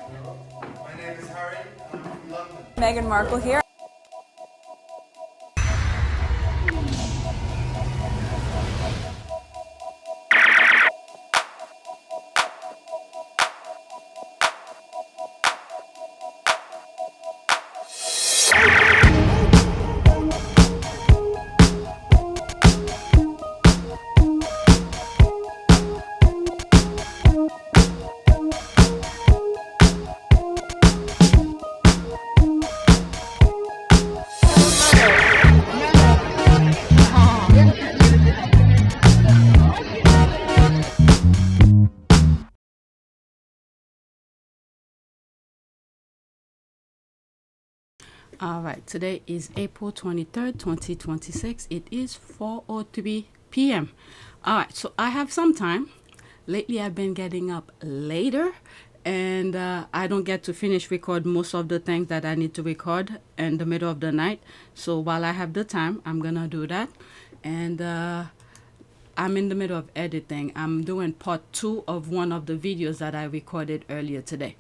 My name is Harry, and I'm from London. Meghan Markle here. All right, today is April 23rd, 2026. It is 4:03 p.m. All right, so I have some time. Lately, I've been getting up later, and I don't get to finish record most of the things that I need to record in the middle of the night. So while I have the time, I'm gonna do that. And I'm in the middle of editing. I'm doing part 2 of one of the videos that I recorded earlier today.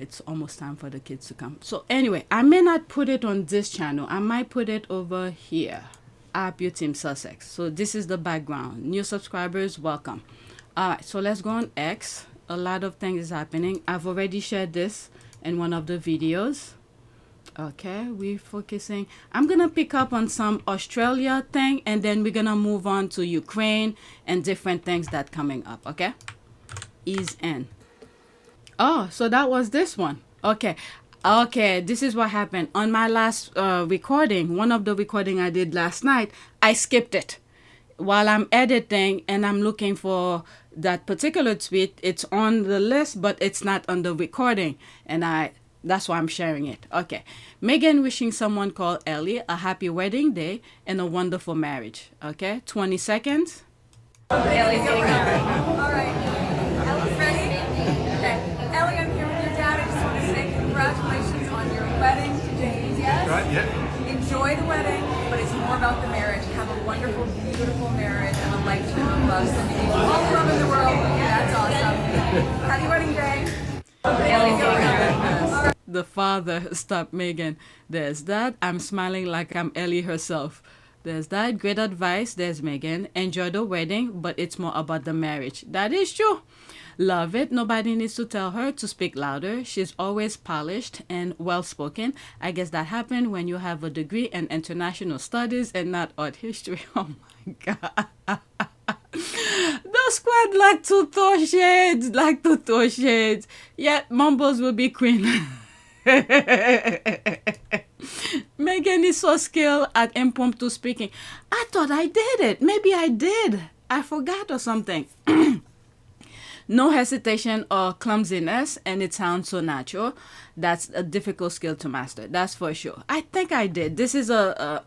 It's almost time for the kids to come. So anyway, I may not put it on this channel. I might put it over here. APTS Sussex. So this is the background. New subscribers, welcome. All right, so let's go on X. A lot of things is happening. I've already shared this in one of the videos. Okay, we're focusing. I'm gonna pick up on some Australia thing, and then we're gonna move on to Ukraine and different things that coming up. Okay, ease in. Oh, so that was this one. Okay. Okay, this is what happened. On my last recording, one of the recording I did last night, I skipped it. While I'm editing and I'm looking for that particular tweet, it's on the list, but it's not on the recording. And that's why I'm sharing it. Okay. Meghan wishing someone called Ellie a happy wedding day and a wonderful marriage. Okay, 20 seconds. Ellie's getting up. All right. Ellie's ready? Okay. Ellie, I'm here with your dad. I just want to say congratulations on your wedding today. Yes? Right, yeah. Enjoy the wedding, but it's more about the marriage. Have a wonderful, beautiful marriage and a lifetime of love. Sending you all the love in the world. That's awesome. Happy wedding day. Ellie's getting up. The father stopped Meghan. There's that. I'm smiling like I'm Ellie herself. There's that. Great advice. There's Meghan. Enjoy the wedding, but it's more about the marriage. That is true. Love it. Nobody needs to tell her to speak louder. She's always polished and well-spoken. I guess that happened when you have a degree in international studies and not art history. Oh my God. The squad like to throw shades. Yet Mumbles will be queen. Meghan is so skilled at impromptu speaking. I thought I did it. Maybe I did. I forgot or something. No hesitation or clumsiness, and it sounds so natural. That's a difficult skill to master. That's for sure. I think I did. This is a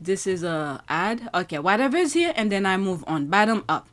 this is a ad. Okay, whatever is here, and then I move on. Bottom up.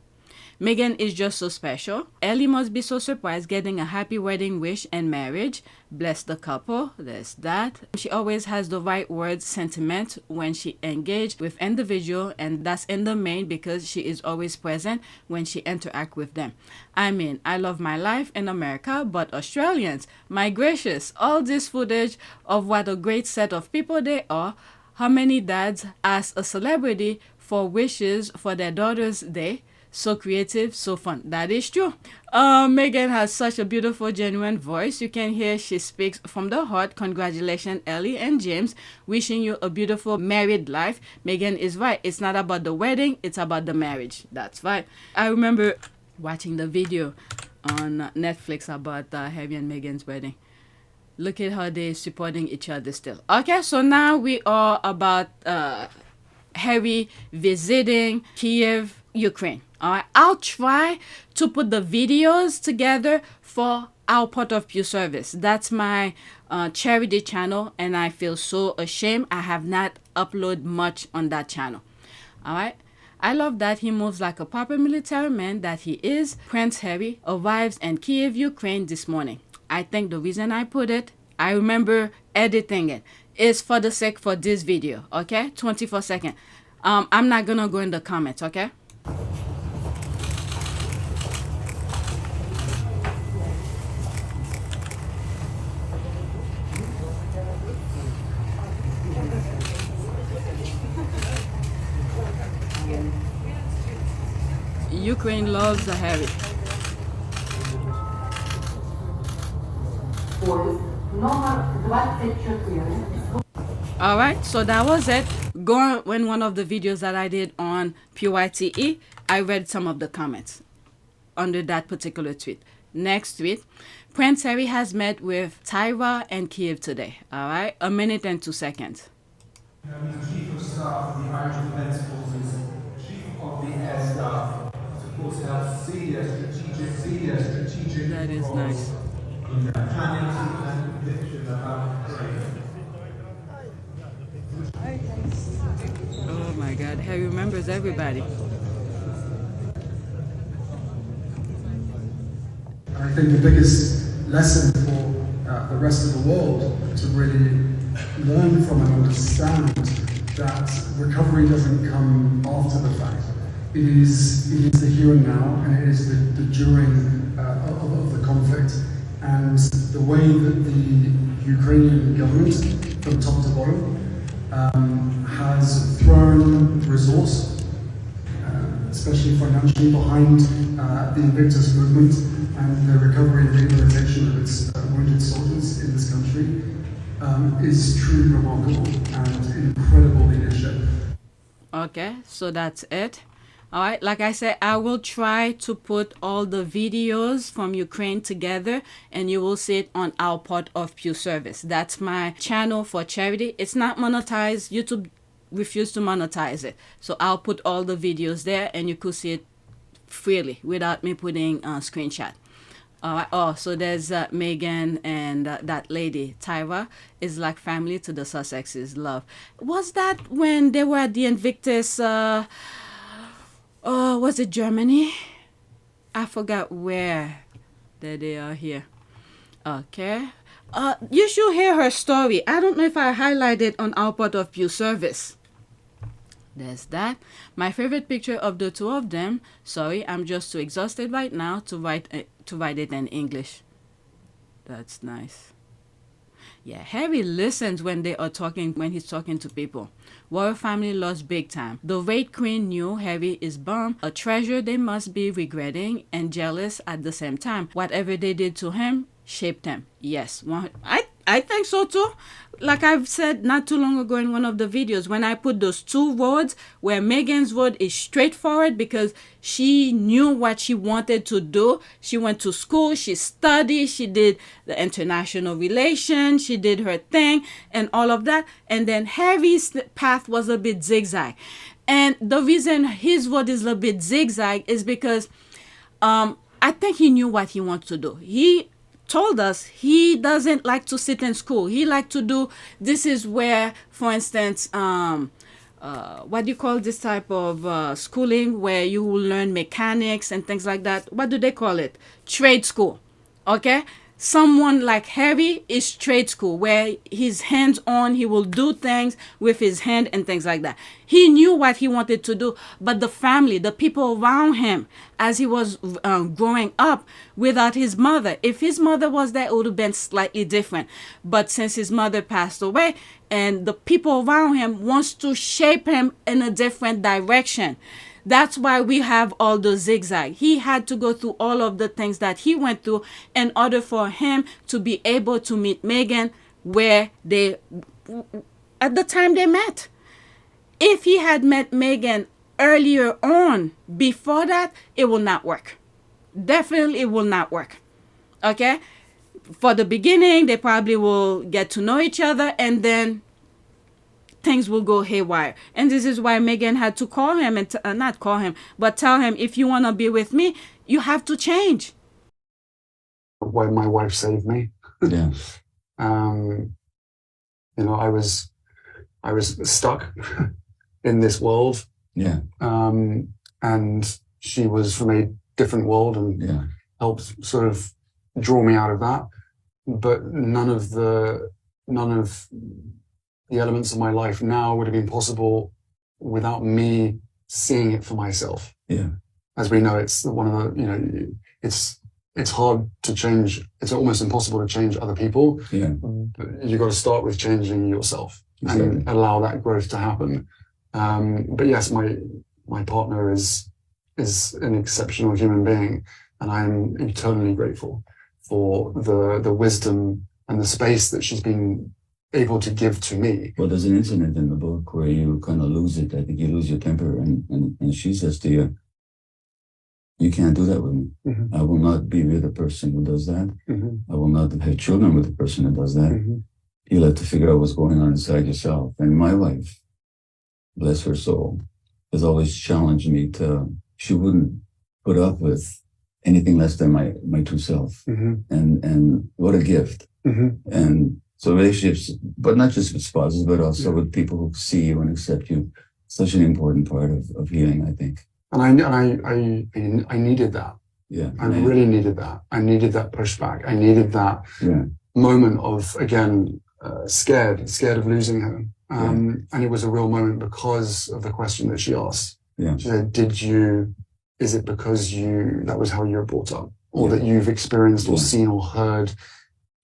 Meghan is just so special. Ellie must be so surprised getting a happy wedding wish and marriage. Bless the couple. There's that. She always has the right words, sentiment when she engaged with individual, and that's in the main because she is always present when she interact with them. I mean, I love my life in America, but Australians, my gracious, all this footage of what a great set of people they are. How many dads ask a celebrity for wishes for their daughter's day? So creative, so fun. That is true. Meghan has such a beautiful, genuine voice. You can hear she speaks from the heart. Congratulations, Ellie and James. Wishing you a beautiful married life. Meghan is right. It's not about the wedding. It's about the marriage. That's right. I remember watching the video on Netflix about Harry and Meghan's wedding. Look at how they're supporting each other still. Okay, so now we are about Harry visiting Kyiv, Ukraine. All right, I'll try to put the videos together for our Pot of Pew service. That's my charity channel, and I feel so ashamed I have not uploaded much on that channel. All right, I love that he moves like a proper military man that he is. Prince Harry arrives in Kyiv, Ukraine this morning. I think the reason I put it, I remember editing it, is for the sake for this video. Okay, 24 seconds. I'm not gonna go in the comments. Okay. Ukraine loves the Harry. All right, so that was it. Go in one of the videos that I did on PYTE. I read some of the comments under that particular tweet. Next tweet, Prince Harry has met with Taira and Kyiv today. All right, 1 minute and 2 seconds. Chief of Staff of the Irish Defence Forces, Chief of the Air Staff, of course, have senior strategic That is nice. in the planning and prediction about Ukraine. Oh my God, Harry remembers everybody. I think the biggest lesson for the rest of the world to really learn from and understand that recovery doesn't come after the fact. It is the here and now, and it is the during of the conflict. And the way that the Ukrainian government, from top to bottom, has thrown resource, especially financially, behind the Invictus movement and the recovery and rehabilitation of its wounded soldiers in this country is truly remarkable and incredible leadership. Okay, so that's it. All right, like I said, I will try to put all the videos from Ukraine together and you will see it on our part of Pew Service. That's my channel for charity. It's not monetized. YouTube refused to monetize it. So I'll put all the videos there and you could see it freely without me putting a screenshot. Oh, so there's Meghan and that lady, Taira, is like family to the Sussexes. Love. Was that when they were at the Invictus, was it Germany? I forgot where. There they are here. Okay. You should hear her story. I don't know if I highlighted on our part of Pew Service. There's that. My favorite picture of the two of them. Sorry, I'm just too exhausted right now to write it in English. That's nice. Yeah, Harry listens when he's talking to people. Royal family lost big time. The Red Queen knew Harry is bummed, a treasure they must be regretting and jealous at the same time. Whatever they did to him shaped him. Yes, I think so too. Like I've said not too long ago in one of the videos, when I put those two roads where Meghan's road is straightforward because she knew what she wanted to do. She went to school, she studied, she did the international relations, she did her thing and all of that. And then Harry's path was a bit zigzag. And the reason his road is a bit zigzag is because I think he knew what he wants to do. He told us he doesn't like to sit in school. He like to do, this is where, for instance, what do you call this type of schooling where you will learn mechanics and things like that? What do they call it? Trade school. Okay? Someone like Harry is trade school where he's hands-on, he will do things with his hand and things like that. He knew what he wanted to do, but the family, the people around him as he was growing up without his mother, if his mother was there, it would have been slightly different. But since his mother passed away and the people around him wants to shape him in a different direction, that's why we have all the zigzag. He had to go through all of the things that he went through in order for him to be able to meet Meghan where they, at the time they met. If he had met Meghan earlier on, before that, it will not work. Definitely it will not work. Okay? For the beginning, they probably will get to know each other and then things will go haywire. And this is why Meghan had to call him and not call him, but tell him, if you want to be with me, you have to change. When my wife saved me, Yeah. you know, I was stuck in this world, Yeah. and she was from a different world and Yeah. helped sort of draw me out of that. But none of the elements of my life now would have been possible without me seeing it for myself. Yeah. As we know, it's one of the, you know, it's hard to change. It's almost impossible to change other people. Yeah. But you got to start with changing yourself Exactly. and allow that growth to happen. But yes, my partner is is an exceptional human being, and I'm eternally grateful for the wisdom and the space that she's been able to give to me. Well, there's an incident in the book where you kind of lose it. I think you lose your temper, and she says to you, "You can't do that with me. I will not be with a person who does that. I will not have children with a person who does that. You'll have to figure out what's going on inside yourself." And my wife, bless her soul, has always challenged me to, she wouldn't put up with anything less than my true self. And what a gift. And so relationships, but not just with spouses, but also with people who see you and accept you, such an important part of healing, I think. And I needed that. Yeah. I really needed that. I needed that pushback. I needed that moment of, again, scared of losing her. And it was a real moment because of the question that she asked. She said, is it because that was how you were brought up, or that you've experienced or seen or heard,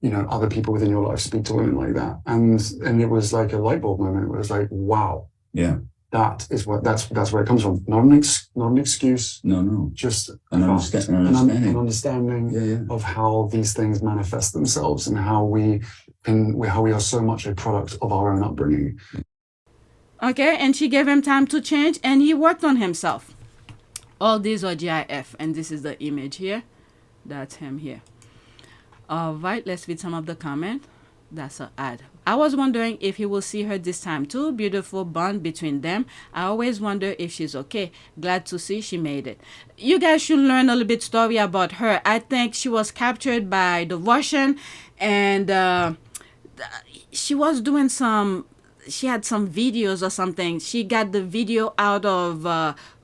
other people within your life speak to women like that? And it was like a light bulb moment. It was like, wow. Yeah. That's where it comes from. Not an excuse. No. Just an understanding of how these things manifest themselves, and how we are so much a product of our own upbringing. Okay, and she gave him time to change, and he worked on himself. All these are GIF, and this is the image here. That's him here. All right, let's read some of the comment. That's an ad. I was wondering if he will see her this time too. Beautiful bond between them. I always wonder if she's okay. Glad to see she made it. You guys should learn a little bit story about her. I think she was captured by the Russian, and she was doing she had some videos or something. She got the video out of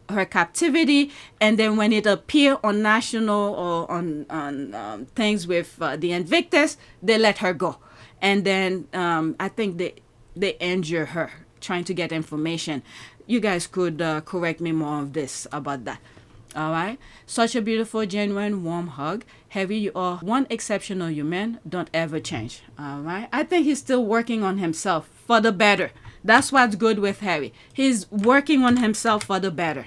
her captivity, and then when it appeared on national or on things with the Invictus, they let her go. And then I think they injure her trying to get information. You guys could correct me more of this about that. All right. Such a beautiful, genuine, warm hug. Harry, you are one exceptional human. Don't ever change. All right. I think he's still working on himself for the better. That's what's good with Harry. He's working on himself for the better.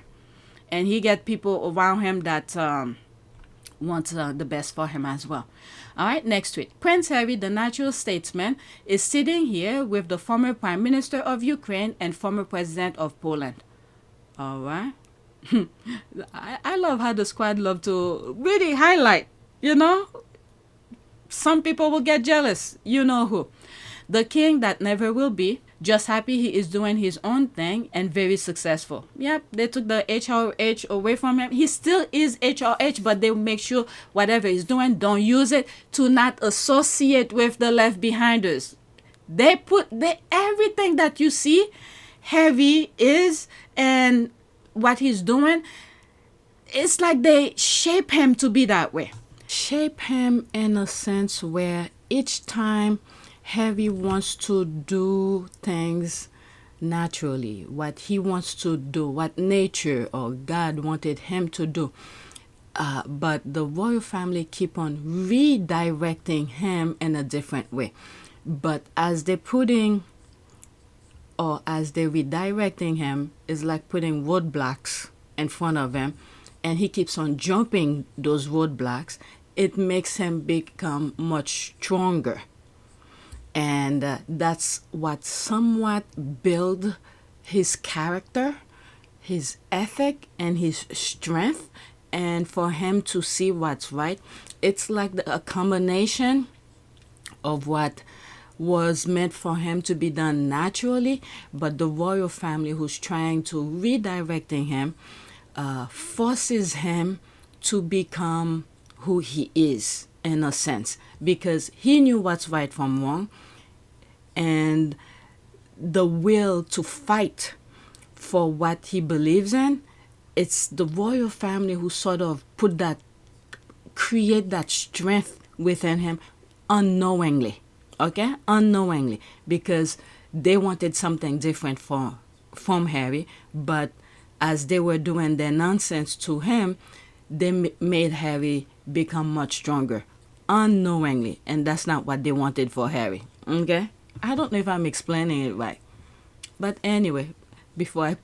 And he get people around him that want the best for him as well. All right, next tweet. Prince Harry, the natural statesman, is sitting here with the former Prime Minister of Ukraine and former President of Poland. All right. I love how the squad love to really highlight, Some people will get jealous. You know who. The king that never will be. Just happy he is doing his own thing and very successful. Yep, they took the HRH away from him. He still is HRH, but they make sure whatever he's doing, don't use it to not associate with the left behinders. They put everything that you see Harry is and what he's doing, it's like they shape him to be that way. Shape him in a sense where each time Harry wants to do things naturally, what he wants to do, what nature or God wanted him to do. But the royal family keep on redirecting him in a different way. But as they're redirecting him, it's like putting roadblocks in front of him, and he keeps on jumping those roadblocks. It makes him become much stronger. And that's what somewhat build his character, his ethic, and his strength. And for him to see what's right, it's like a combination of what was meant for him to be done naturally, but the royal family who's trying to redirecting him forces him to become who he is, in a sense, because he knew what's right from wrong, and the will to fight for what he believes in. It's the royal family who sort of create that strength within him unknowingly, because they wanted something different from Harry, but as they were doing their nonsense to him, they made Harry become much stronger unknowingly, and that's not what they wanted for Harry. Okay, I don't know if I'm explaining it right, but anyway, before I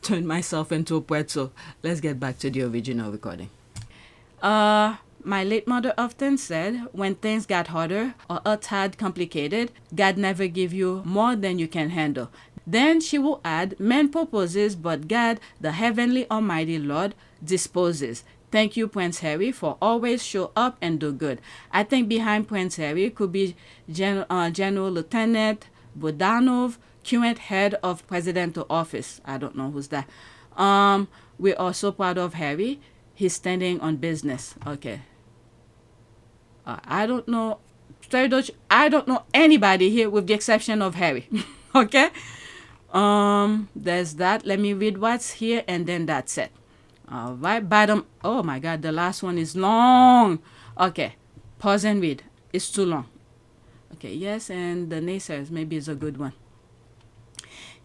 turn myself into a pretzel. Let's get back to the original recording. My late mother often said, when things got harder or a tad complicated, God never give you more than you can handle. Then she will add, man proposes, but God, the heavenly almighty Lord, disposes. Thank you, Prince Harry, for always show up and do good. I think behind Prince Harry could be General Lieutenant Bodanov, current head of presidential office. I don't know who's that. We're also proud of Harry. He's standing on business. Okay. I don't know. I don't know anybody here with the exception of Harry. Okay. There's that. Let me read what's here and then that's it. All right. Bottom. Oh my God. The last one is long. Okay. Pause and read. It's too long. Okay. Yes. And the naysayers. Maybe it's a good one.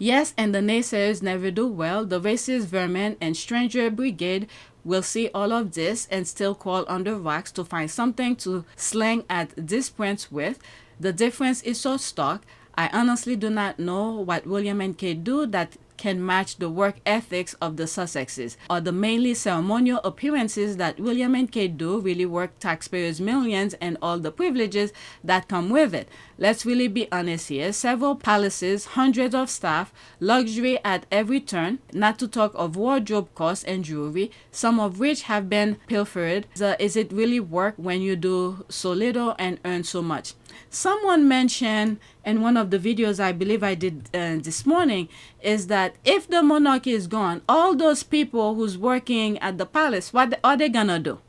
Yes, and the naysayers never do well. The racist vermin and stranger brigade will see all of this and still crawl under rocks to find something to slang at this prince with. The difference is so stark. I honestly do not know what William and Kate do that can match the work ethics of the Sussexes, or the mainly ceremonial appearances that William and Kate do really work taxpayers' millions and all the privileges that come with it. Let's really be honest here. Several palaces, hundreds of staff, luxury at every turn, not to talk of wardrobe costs and jewelry, some of which have been pilfered. Is it really work when you do so little and earn so much? Someone mentioned in one of the videos I believe I did this morning is that if the monarchy is gone, all those people who's working at the palace, what are they gonna do?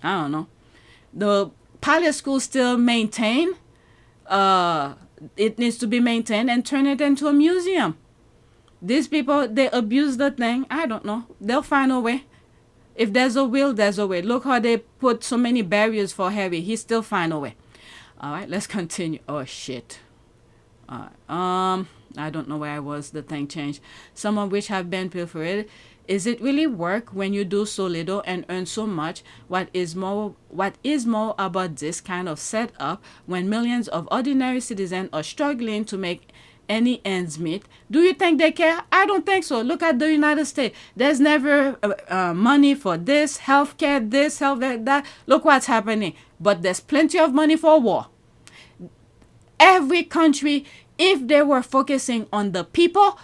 I don't know. The palace school still maintain. It needs to be maintained and turn it into a museum. These people, they abuse the thing. I don't know. They'll find a way. If there's a will, there's a way. Look how they put so many barriers for Harry. He still find a way. All right, let's continue. Oh, shit. I don't know where I was. The thing changed. Some of which have been pilfered. Is it really work when you do so little and earn so much? What is more about this kind of setup when millions of ordinary citizens are struggling to make any ends meet? Do you think they care? I don't think so. Look at the United States. There's never money for this, healthcare, this, healthcare, that. Look what's happening. But there's plenty of money for war. Every country, if they were focusing on the people,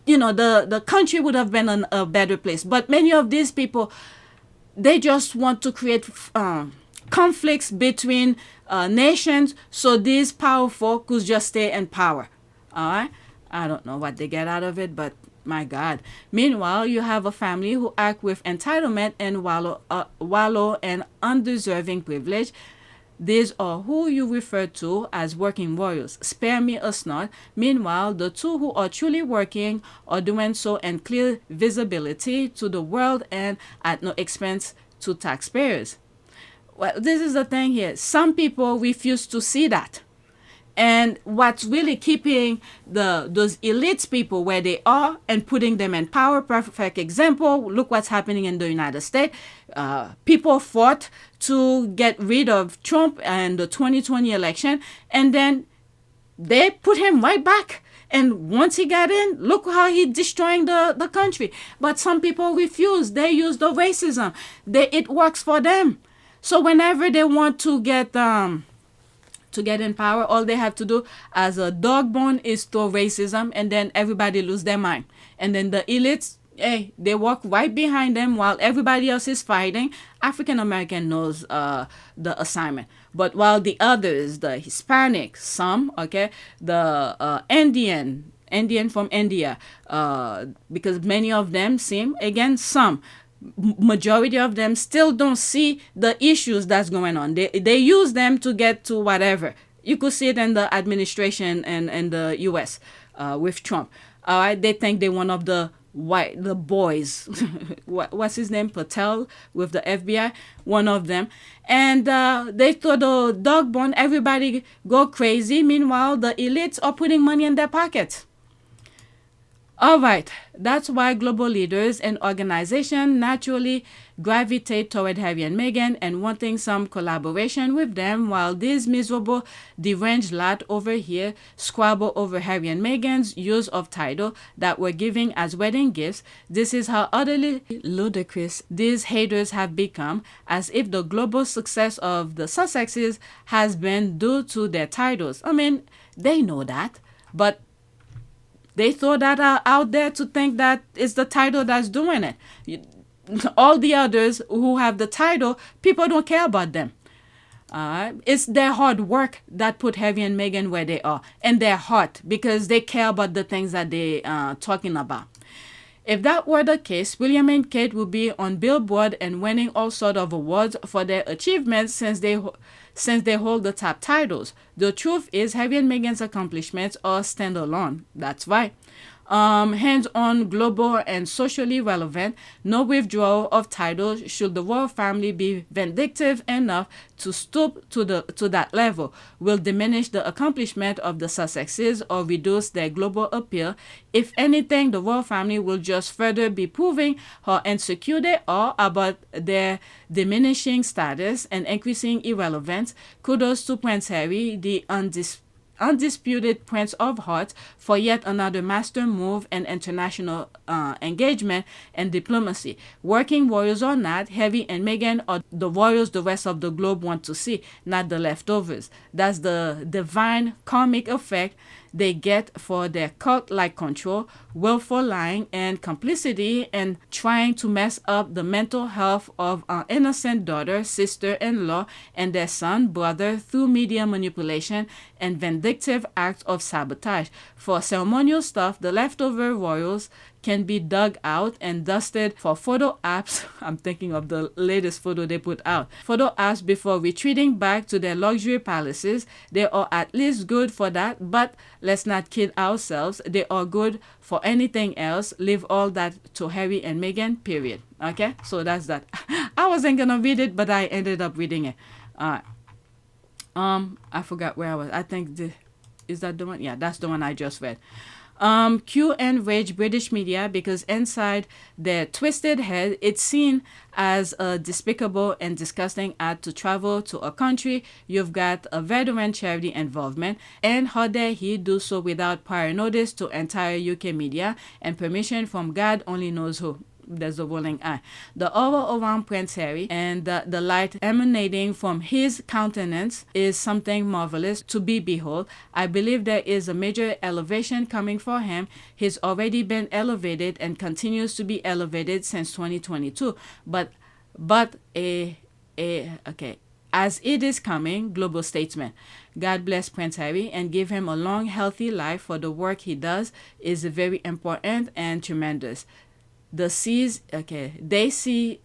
the country would have been a better place. But many of these people, they just want to create conflicts between nations so these powerful could just stay in power. All right? I don't know what they get out of it, but my God. Meanwhile, you have a family who act with entitlement and wallow in undeserving privilege. These are who you refer to as working royals. Spare me a snort. Meanwhile, the two who are truly working are doing so in clear visibility to the world and at no expense to taxpayers. Well, this is the thing here. Some people refuse to see that. And what's really keeping those elites people where they are and putting them in power, perfect example, look what's happening in the United States. People fought to get rid of Trump and the 2020 election, and then they put him right back. And once he got in, look how he's destroying the country. But some people refuse. They use the racism. It works for them. So whenever they want to get in power, all they have to do as a dog bone is throw racism, and then everybody lose their mind. And then the elites, they walk right behind them while everybody else is fighting. African American knows the assignment. But while the others, the Hispanic, some, the Indian from India, because many of them seem, again, some, majority of them still don't see the issues that's going on. They use them to get to whatever. You could see it in the administration and the U.S. With Trump. All right, they think they're one of the boys. What's his name? Patel with the FBI, one of them. And they throw the dog bone. Everybody go crazy. Meanwhile, the elites are putting money in their pockets. All right, that's why global leaders and organizations naturally gravitate toward Harry and Meghan and wanting some collaboration with them, while these miserable, deranged lot over here squabble over Harry and Meghan's use of title that were giving as wedding gifts. This is how utterly ludicrous these haters have become, as if the global success of the Sussexes has been due to their titles. I mean, they know that, but they throw that out there to think that it's the title that's doing it. All the others who have the title, people don't care about them. It's their hard work that put Harry and Meghan where they are, and their heart, because they care about the things that they are talking about. If that were the case, William and Kate would be on Billboard and winning all sorts of awards for their achievements since they hold the top titles. The truth is, Harry and Meghan's accomplishments are standalone. That's right. Hands-on, global, and socially relevant. No withdrawal of titles should the royal family be vindictive enough to stoop to that level. Will diminish the accomplishment of the Sussexes or reduce their global appeal. If anything, the royal family will just further be proving how insecure they are about their diminishing status and increasing irrelevance. Kudos to Prince Harry, the undisputed Prince of Hearts, for yet another master move in international engagement and diplomacy. Working royals or not, Harry and Meghan are the royals the rest of the globe want to see, not the leftovers. That's the divine karmic effect they get for their cult-like control, willful lying, and complicity in trying to mess up the mental health of an innocent daughter, sister-in-law, and their son, brother, through media manipulation and vindictive acts of sabotage. For ceremonial stuff, the leftover royals can be dug out and dusted for photo apps. I'm thinking of the latest photo they put out. Photo apps before retreating back to their luxury palaces. They are at least good for that, but let's not kid ourselves. They are good for anything else. Leave all that to Harry and Meghan, period. Okay, so that's that. I wasn't gonna read it, but I ended up reading it. I forgot where I was. I think is that the one? Yeah, that's the one I just read. Cue and rage British media because inside their twisted head, it's seen as a despicable and disgusting act to travel to a country you've got a veteran charity involvement, and how dare he do so without prior notice to entire UK media and permission from God only knows who. There's a rolling eye. The aura around Prince Harry and the light emanating from his countenance is something marvelous to behold. I believe there is a major elevation coming for him. He's already been elevated and continues to be elevated since 2022. But as it is coming, global statesman. God bless Prince Harry and give him a long, healthy life, for the work he does is very important and tremendous. The sees, they see,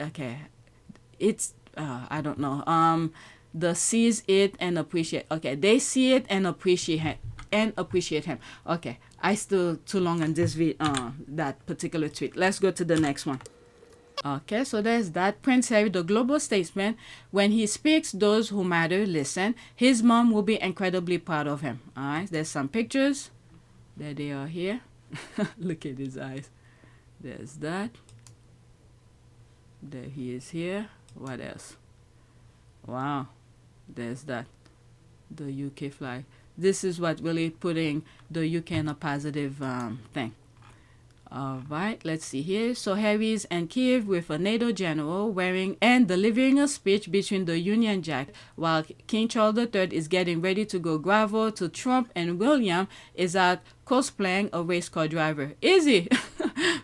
it's, I don't know, the sees it and appreciate, they see it and appreciate him. Okay, I still too long on this that particular tweet. Let's go to the next one. Okay, so there's that. Prince Harry, the global statesman. When he speaks, those who matter listen. His mom will be incredibly proud of him. All right, there's some pictures. There they are here. Look at his eyes. There's that. There he is here. What else? Wow. There's that. The UK flag. This is what really putting the UK in a positive thing. All right, let's see here. So Harry's in Kyiv with a NATO general wearing and delivering a speech between the Union Jack, while King Charles III is getting ready to go gravel to Trump, and William is out cosplaying a race car driver. Is he?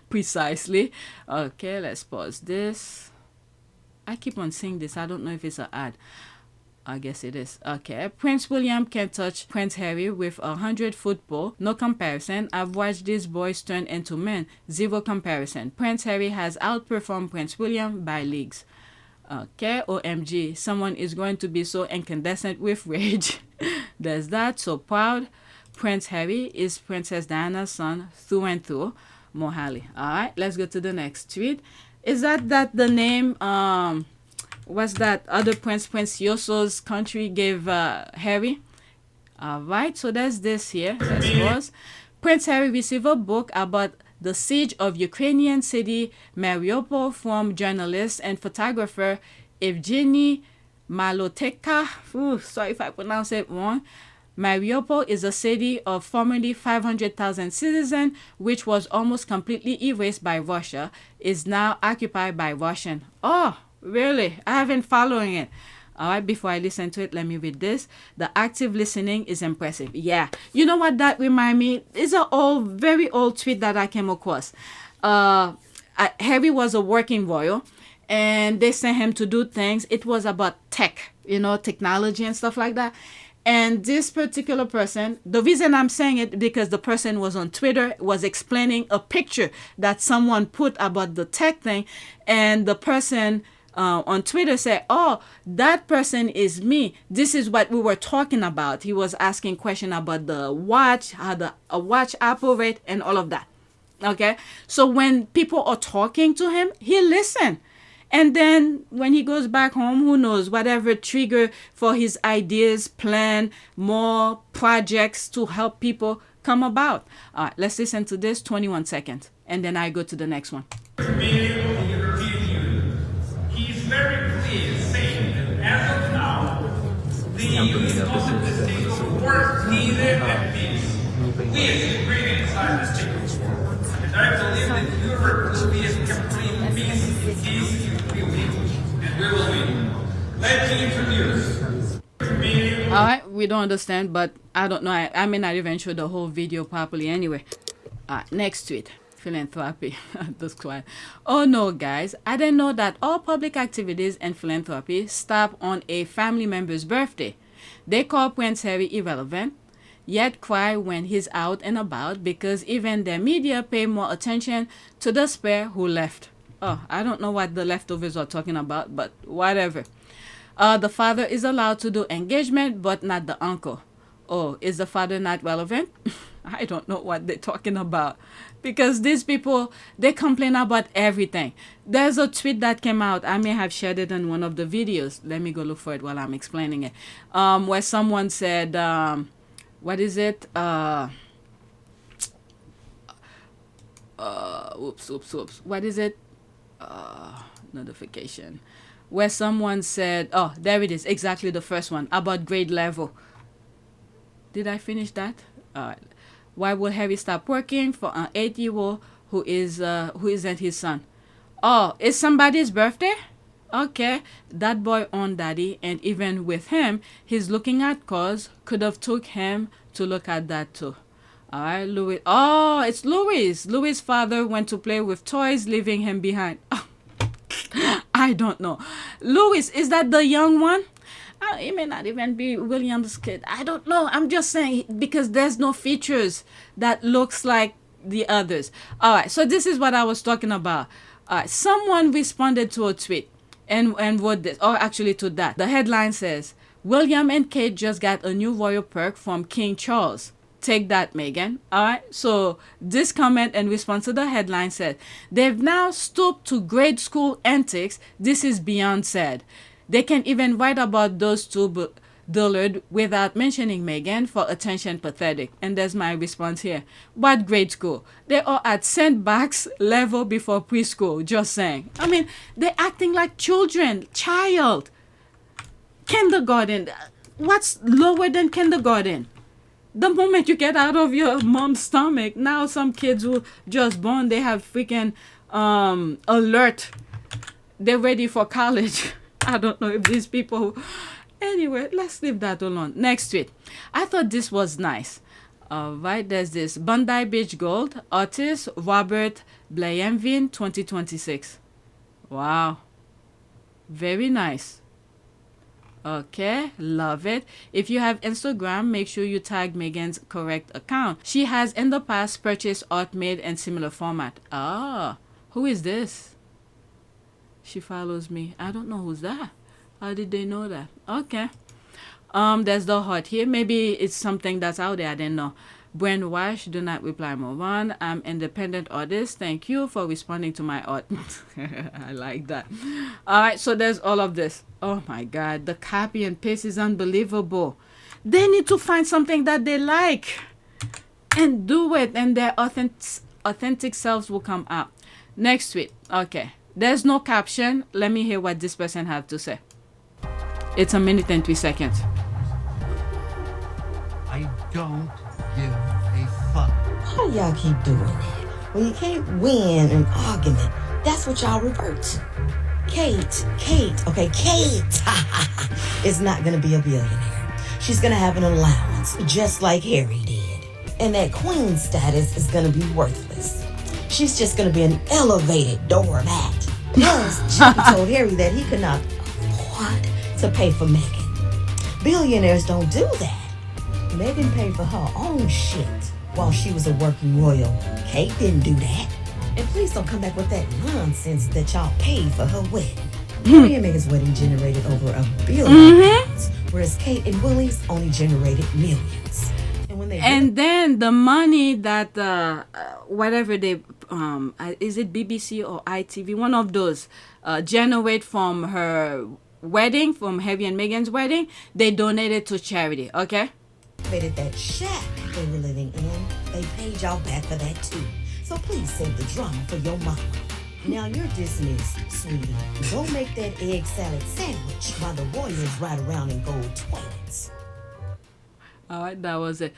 Precisely. Okay, let's pause this. I keep on saying this. I don't know if it's an ad. I guess it is. Okay. Prince William can touch Prince Harry with 100 football. No comparison. I've watched these boys turn into men. Zero comparison. Prince Harry has outperformed Prince William by leagues. Okay. OMG. Someone is going to be so incandescent with rage. There's that. So proud. Prince Harry is Princess Diana's son through and through. Mohali. Alright. Let's go to the next tweet. Is that the name what's that other Prince Yoso's country gave Harry? All right, so there's this here. Prince Harry received a book about The siege of Ukrainian city Mariupol from journalist and photographer Evgeny Maloteka. Ooh, sorry if I pronounce it wrong. Mariupol is a city of formerly 500,000 citizens, which was almost completely erased by Russia, is now occupied by Russian. Oh, really? I haven't following it. All right, before I listen to it, let me read this. The active listening is impressive. Yeah. You know what that remind me? It's an old, very old tweet that I came across. Harry was a working royal, and they sent him to do things. It was about tech, technology and stuff like that. And this particular person, the reason I'm saying it, because the person was on Twitter, was explaining a picture that someone put about the tech thing. And the person on Twitter said, oh, that person is me. This is what we were talking about. He was asking question about the watch, how a watch operate and all of that. Okay. So when people are talking to him, he listen. And then when he goes back home, who knows, whatever trigger for his ideas, plan, more projects to help people come about. All right, let's listen to this, 21 seconds. And then I go to the next one. Meeting of the European Union. He's very clear saying that as of now, the EU is not in the state of war, neither at peace. We as Ukrainians are in the state of war. And I believe that Europe will be in complete peace in case we win. And we will win. Let me introduce. All right, we don't understand, but I don't know. I may not even show the whole video properly anyway. Next tweet. Philanthropy. That's quiet. Oh no, guys. I didn't know that all public activities and philanthropy stop on a family member's birthday. They call Prince Harry irrelevant, yet cry when he's out and about because even the media pay more attention to the spare who left. Oh, I don't know what the leftovers are talking about, but whatever. The father is allowed to do engagement, but not the uncle. Oh, is the father not relevant? I don't know what they're talking about. Because these people, they complain about everything. There's a tweet that came out. I may have shared it in one of the videos. Let me go look for it while I'm explaining it. Where someone said, what is it? Oops. What is it? Notification. Where someone said, oh, there it is. Exactly the first one about grade level. Did I finish that? Why will Harry stop working for an 8-year-old who isn't his son? Oh, it's somebody's birthday? Okay, that boy owned daddy, and even with him, he's looking at cars. Could have took him to look at that too. All right, Louis. Oh, it's Louis. Louis' father went to play with toys, leaving him behind. Oh, I don't know. Louis, is that the young one? It may not even be William's kid. I don't know. I'm just saying because there's no features that looks like the others. All right. So this is what I was talking about. Someone responded to a tweet and wrote this, or actually to that. The headline says, William and Kate just got a new royal perk from King Charles. Take that, Meghan. All right. So this comment in response to the headline said, they've now stooped to grade school antics. This is beyond sad. They can even write about those two dullard without mentioning Meghan for attention pathetic. And there's my response here. What grade school? They are at sandbox level before preschool. Just saying. I mean, they're acting like children. Child. Kindergarten. What's lower than kindergarten? The moment you get out of your mom's stomach, now some kids who just born, they have freaking alert. They're ready for college. I don't know if these people... Anyway, let's leave that alone. Next tweet. I thought this was nice. Right, there's this. Bondi Beach Gold, artist Robert Blayenvin, 2026. Wow. Very nice. Okay, love it. If you have Instagram, make sure you tag Meghan's correct account. She has in the past purchased art made in similar format. Who is this? She follows me. I don't know who's that. How did they know that? Okay. There's the heart here. Maybe it's something that's out there. I didn't know. Brainwash, do not reply, move on. I'm independent artist. Thank you for responding to my art. I like that. All right, so there's all of this. Oh my God, the copy and paste is unbelievable. They need to find something that they like and do it, and their authentic selves will come out. Next tweet. Okay. There's no caption. Let me hear what this person have to say. It's a minute and 3 seconds. I don't give a fuck. Why do y'all keep doing that? When you can't win an argument, that's what y'all revert to. Kate is not gonna be a billionaire. She's gonna have an allowance, just like Harry did. And that queen status is gonna be worthless. She's just gonna be an elevated doormat. Plus, Chippy told Harry that he could not afford to pay for Meghan. Billionaires don't do that. Meghan paid for her own shit while she was a working royal. Kate didn't do that. And please don't come back with that nonsense that y'all paid for her wedding. Harry and Meghan's wedding generated over $1 billion, whereas Kate and Willie's only generated millions. And then the money that whatever they is it BBC or ITV, one of those generate from her wedding, from Harry and Meghan's wedding, they donated to charity. Okay. That shack they were living in, they paid y'all back for that too. So please save the drama for your mama. Now you're dismissed, sweetie. Go make that egg salad sandwich while the warriors ride around in gold toilets. All right, that was it.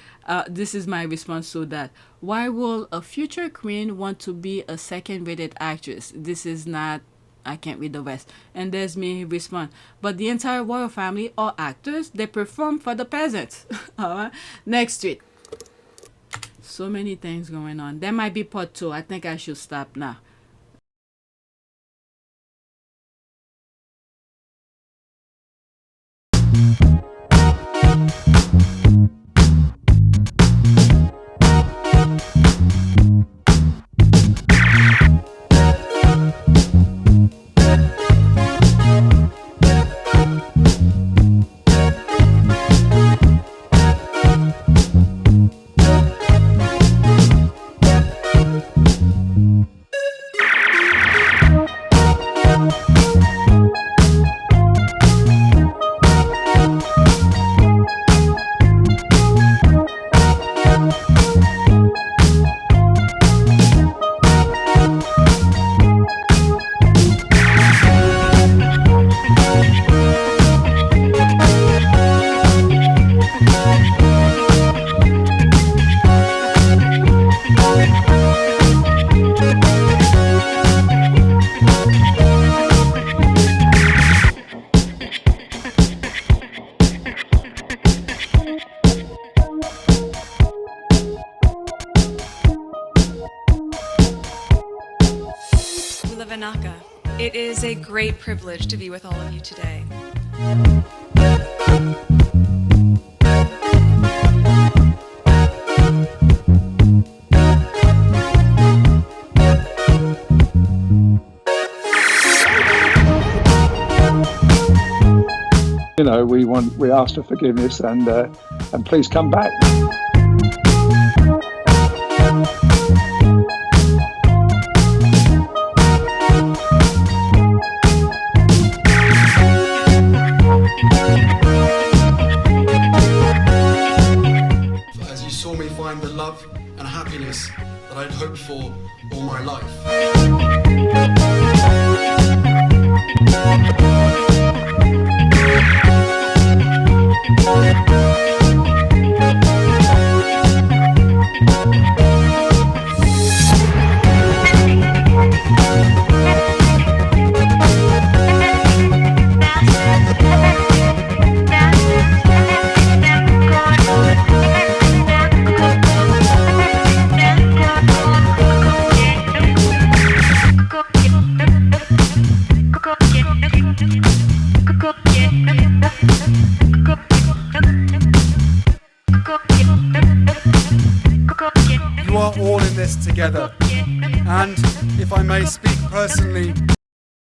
This is my response to that. Why will a future queen want to be a second-rated actress? This is not... I can't read the rest. And there's me respond. But the entire royal family are actors. They perform for the peasants. All right. Next tweet. So many things going on. There might be part 2. I think I should stop now. It is a great privilege to be with all of you today. You know, we ask for forgiveness and please come back. As you saw me find the love and happiness that I'd hoped for all my life. You are all in this together, and if I may speak personally,